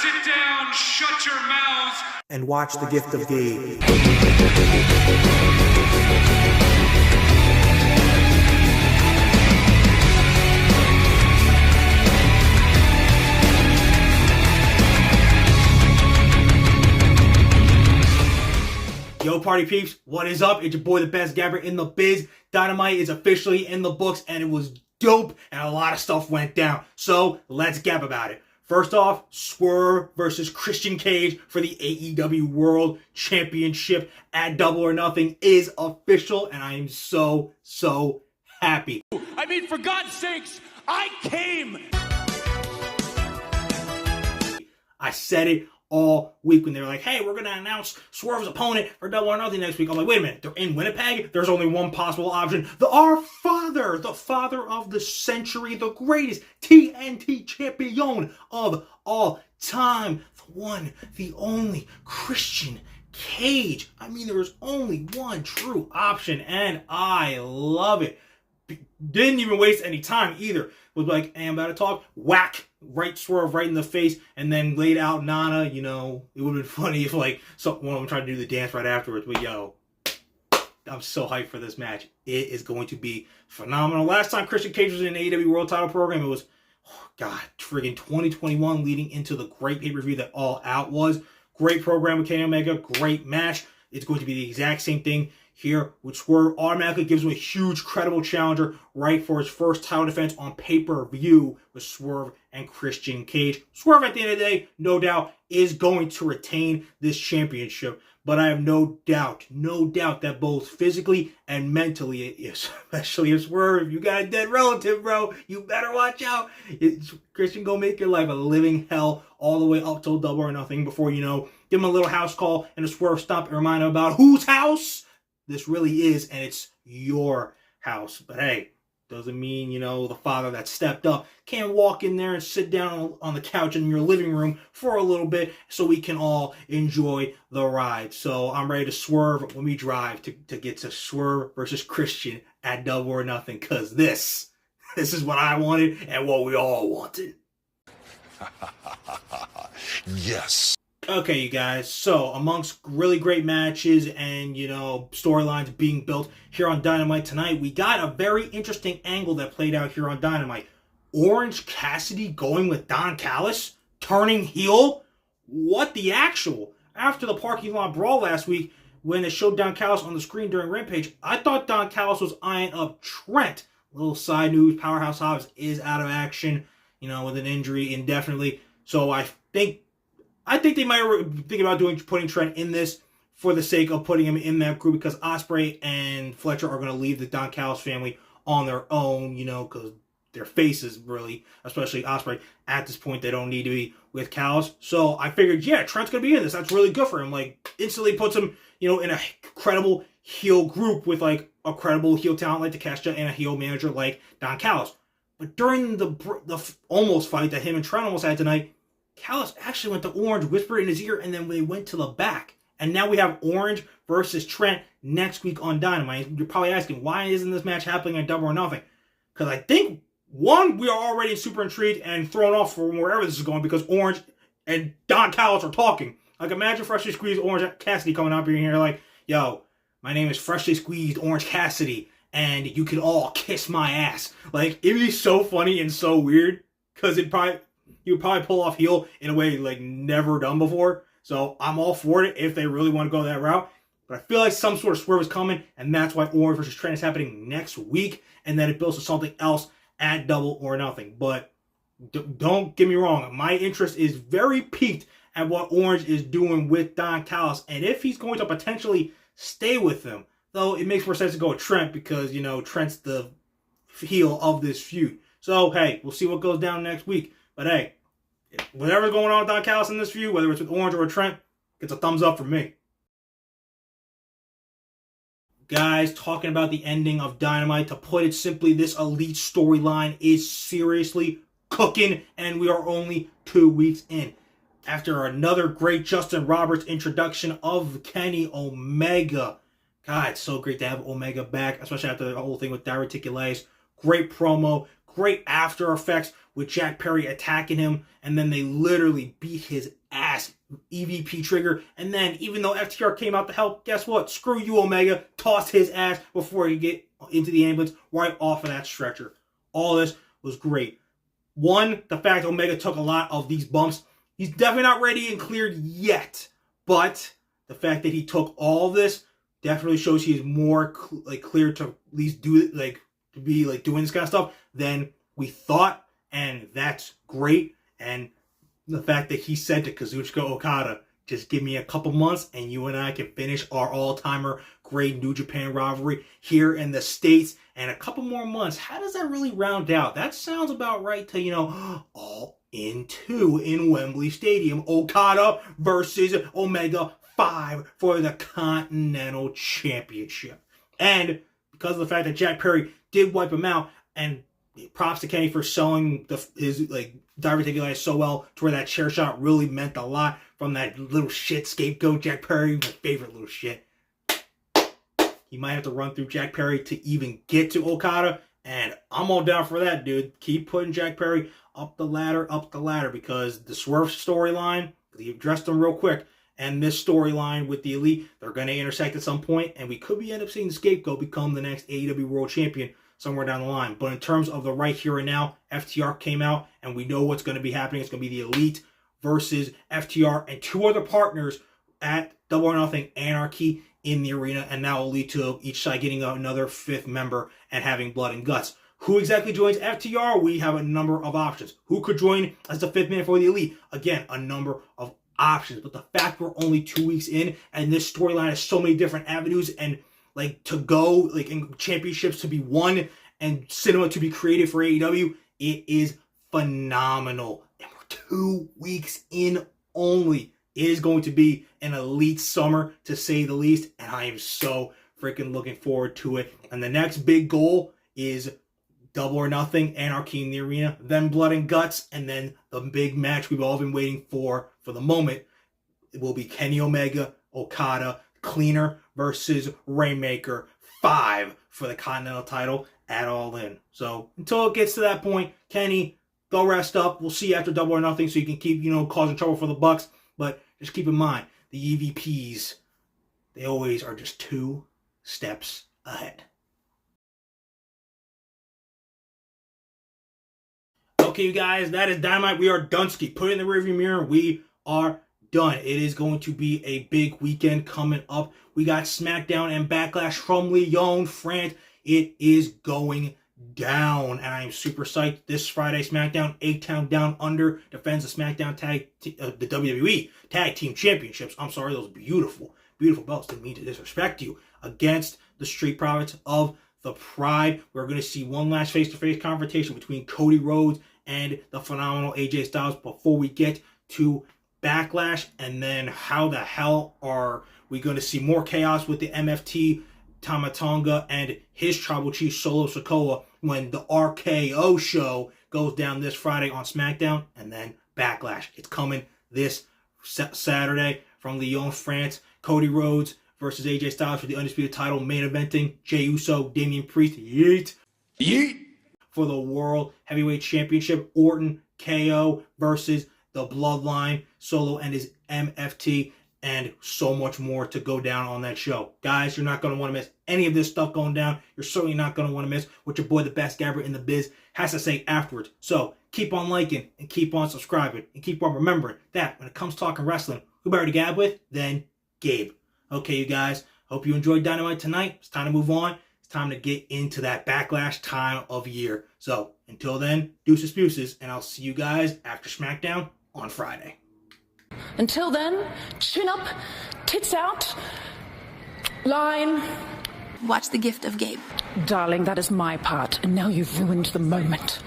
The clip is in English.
Sit down, shut your mouths, and watch The Gift of Gabe. Yo, party peeps, what is up? It's your boy, the best gabber in the biz. Dynamite is officially in the books, and it was dope, and a lot of stuff went down. So, let's gab about it. First off, Swerve versus Christian Cage for the AEW World Championship at Double or Nothing is official, and I am so happy. I mean, for God's sakes, I came! I said it all week when they were like, hey, we're going to announce Swerve's opponent for Double or Nothing next week. I'm like, wait a minute, they're in Winnipeg? There's only one possible option. Our father, the father of the century, the greatest TNT champion of all time, the one, the only, Christian Cage. I mean, there was only one true option, and I love it. Didn't even waste any time either. Was like, hey, I'm about to talk, whack, right Swerve right in the face, and then laid out Nana. You know, it would have been funny if like one of them tried to do the dance right afterwards. But yo, I'm so hyped for this match. It is going to be phenomenal. Last time Christian Cage was in an AEW World Title program, it was, oh God, friggin' 2021, leading into the great pay-per-view that All Out was. Great program with Kenny Omega, great match. It's going to be the exact same thing here with Swerve. Automatically gives him a huge, credible challenger right for his first title defense on pay-per-view with Swerve and Christian Cage. Swerve, at the end of the day, no doubt, is going to retain this championship. But I have no doubt that both physically and mentally, especially if Swerve, if you got a dead relative, bro, you better watch out. Christian gonna make your life a living hell all the way up till Double or Nothing before, you know, give him a little house call and a Swerve stomp and remind him about whose house this really is, and it's your house. But hey, doesn't mean, you know, the father that stepped up can't walk in there and sit down on the couch in your living room for a little bit so we can all enjoy the ride. So I'm ready to swerve when we drive to get to Swerve versus Christian at Double or Nothing, because this is what I wanted and what we all wanted. Yes. Okay, you guys, so amongst really great matches and, you know, storylines being built here on Dynamite tonight, we got a very interesting angle that played out here on Dynamite. Orange Cassidy going with Don Callis, turning heel? What the actual? After the parking lot brawl last week, when it showed Don Callis on the screen during Rampage, I thought Don Callis was eyeing up Trent. Little side news, Powerhouse Hobbs is out of action, you know, with an injury indefinitely. So I think they might be thinking about putting Trent in this for the sake of putting him in that group, because Ospreay and Fletcher are going to leave the Don Callis family on their own, you know, because their faces really, especially Ospreay, at this point, they don't need to be with Callis. So I figured, yeah, Trent's going to be in this. That's really good for him. Like, instantly puts him, you know, in a credible heel group with, like, a credible heel talent like Takeshita and a heel manager like Don Callis. But during the almost fight that him and Trent almost had tonight, Callis actually went to Orange, whispered in his ear, and then they went to the back. And now we have Orange versus Trent next week on Dynamite. You're probably asking, why isn't this match happening at Double or Nothing? Because I think, one, we are already super intrigued and thrown off from wherever this is going, because Orange and Don Callis are talking. Like, imagine Freshly Squeezed Orange Cassidy coming up here like, yo, my name is Freshly Squeezed Orange Cassidy, and you can all kiss my ass. Like, it'd be so funny and so weird, because he would probably pull off heel in a way like never done before. So I'm all for it if they really want to go that route. But I feel like some sort of swerve is coming, and that's why Orange versus Trent is happening next week, and then it builds to something else at Double or Nothing. But don't get me wrong, my interest is very piqued at what Orange is doing with Don Callis, and if he's going to potentially stay with them. Though it makes more sense to go with Trent because, you know, Trent's the heel of this feud. So, hey, we'll see what goes down next week. But hey, whatever's going on with Don Callis in this feud, whether it's with Orange or with Trent, gets a thumbs up from me. Guys, talking about the ending of Dynamite, to put it simply, this Elite storyline is seriously cooking, and we are only 2 weeks in. After another great Justin Roberts introduction of Kenny Omega. God, it's so great to have Omega back, especially after the whole thing with diverticulitis. Great promo, great after effects with Jack Perry attacking him, and then they literally beat his ass, EVP trigger, and then even though FTR came out to help, guess what? Screw you, Omega, tossed his ass before he get into the ambulance right off of that stretcher. All this was great. One, the fact Omega took a lot of these bumps. He's definitely not ready and cleared yet, but the fact that he took all of this definitely shows he is more clear to at least do it, to be doing this kind of stuff than we thought, and that's great. And the fact that he said to Kazuchika Okada, just give me a couple months and you and I can finish our all-timer great New Japan rivalry here in the States, and a couple more months. How does that really round out? That sounds about right to, All In 2 in Wembley Stadium. Okada versus Omega 5 for the Continental Championship. And because of the fact that Jack Perry did wipe him out, and props to Kenny for selling his diverticulitis so well to where that chair shot really meant a lot from that little shit scapegoat Jack Perry, my favorite little shit. He might have to run through Jack Perry to even get to Okada, and I'm all down for that, dude. Keep putting Jack Perry up the ladder, because the Swerve storyline, he addressed them real quick, and this storyline with the Elite, they're going to intersect at some point, and we could end up seeing the Scapegoat become the next AEW World Champion somewhere down the line. But in terms of the right here and now, FTR came out, and we know what's going to be happening. It's going to be the Elite versus FTR and two other partners at Double or Nothing Anarchy in the arena, and that will lead to each side getting another fifth member and having blood and guts. Who exactly joins FTR? We have a number of options. Who could join as the fifth man for the Elite? Again, a number of options. But the fact we're only 2 weeks in, and this storyline has so many different avenues, and to go, in championships to be won, and cinema to be created for AEW, it is phenomenal. And we're 2 weeks in only. It is going to be an elite summer, to say the least, and I am so freaking looking forward to it. And the next big goal is Double or Nothing, Anarchy in the arena, then Blood and Guts, and then the big match we've all been waiting for the moment. It will be Kenny Omega, Okada, Cleaner versus Rainmaker 5 for the Continental title at All In. So until it gets to that point, Kenny, go rest up. We'll see you after Double or Nothing so you can keep, causing trouble for the Bucks. But just keep in mind, the EVPs, they always are just 2 steps ahead. Okay, you guys, that is Dynamite. We are Dunsky. Put it in the rearview mirror. We are done. It is going to be a big weekend coming up. We got SmackDown and Backlash from Lyon, France. It is going down, and I am super psyched. This Friday, SmackDown, A-Town Down Under defends the SmackDown the WWE Tag Team Championships. I'm sorry, those beautiful, beautiful belts. Didn't mean to disrespect you. Against the Street Profits of the Pride. We're going to see one last face-to-face confrontation between Cody Rhodes and the phenomenal AJ Styles before we get to Backlash. And then how the hell are we going to see more chaos with the MFT, Tama Tonga, and his tribal chief Solo Sikoa when the RKO show goes down this Friday on SmackDown, and then Backlash. It's coming this Saturday from Lyon, France. Cody Rhodes versus AJ Styles for the Undisputed title, main eventing Jey Uso, Damian Priest, yeet, for the World Heavyweight Championship. Orton, KO versus the Bloodline, Solo and his MFT, and so much more to go down on that show. Guys, you're not going to want to miss any of this stuff going down. You're certainly not going to want to miss what your boy, the best gabber in the biz, has to say afterwards. So keep on liking and keep on subscribing and keep on remembering that when it comes to talking wrestling, who better to gab with than Gabe. Okay, you guys, hope you enjoyed Dynamite tonight. It's time to move on. It's time to get into that Backlash time of year. So until then, deuces, deuces, and I'll see you guys after SmackDown on Friday. Until then, chin up, tits out, line. Watch The Gift of Gabe. Darling, that is my part, and now you've ruined the moment.